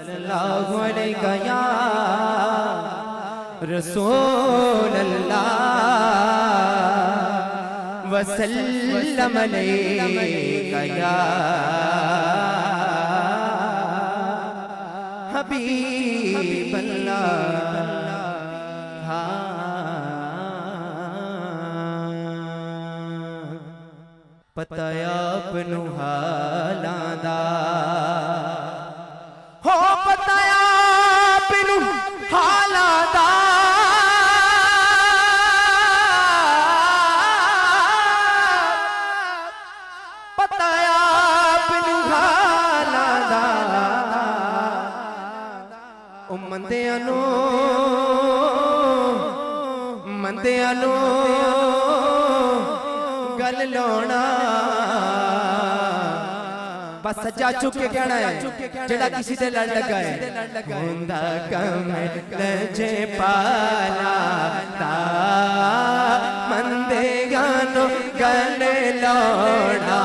सल्लल्लाहु अलैहि या रसूल अल्लाह वसल्लम अलैका या हबीब अल्लाह। पता आपनू हालां दा हो, पता आपनू हालां दा, पता आपनू हालां दा। ओ मंदियां नू गल लौना बस सज्जा चुक के कहना है जेड़ा किसी से लड़ लगा है। गोंदा कम लजे पाला ता मंदे गानो गल लौना,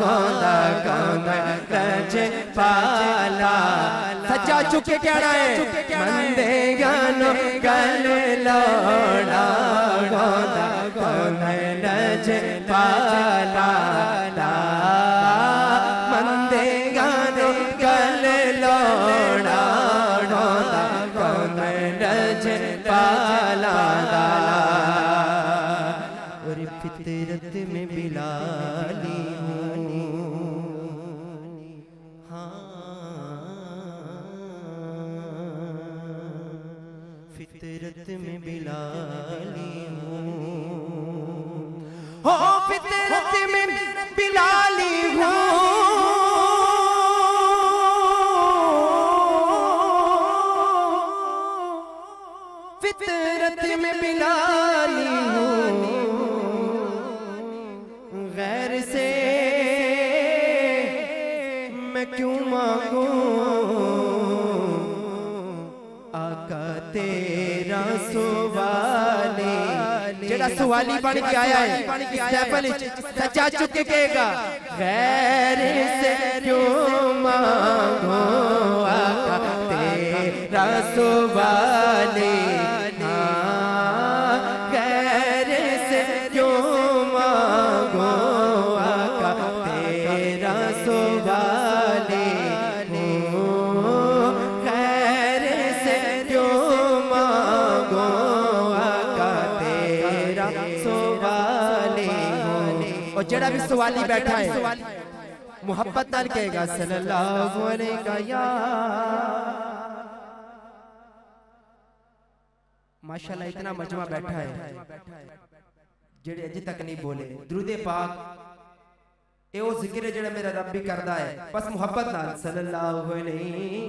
गोंदा कम लजे पाला। सज्जा चुक के कहना है मंदे गानो गल लौना, गोंदा कम लजे पाला ता मंदे गानो गल लौना, गोंदा कम लजे पाला दा। और फितरत में बिलाली हूँ, फितरत में बिलाली हूँ, हो फितरत में बिलाली हूँ। फितरत में बिलाली हूँ, गैर से मैं क्यों मांगू आका तेरा सुवाले। जेड़ा सुवाली बन के आया है सच्चा चुक के कहेगा गैर से क्यों मांगो आका तेरा सुवाले। गैर से क्यों मांगो आका तेरा सुवाले। गैर से क्यों मांगो आका तेरा सुवाले। और जेड़ा भी सवाली बैठा है मुहब्बत नाल कहेगा सल्लल्लाहु अलैहि या। माशाल्लाह इतना मजमा बैठा है जेड़े अजे तक नहीं बोले दुरूद पाक ए ओ जिक्र है जेड़ा मेरा रब भी करदा है बस मुहब्बत नाल सल्लल्लाहु अलैहि।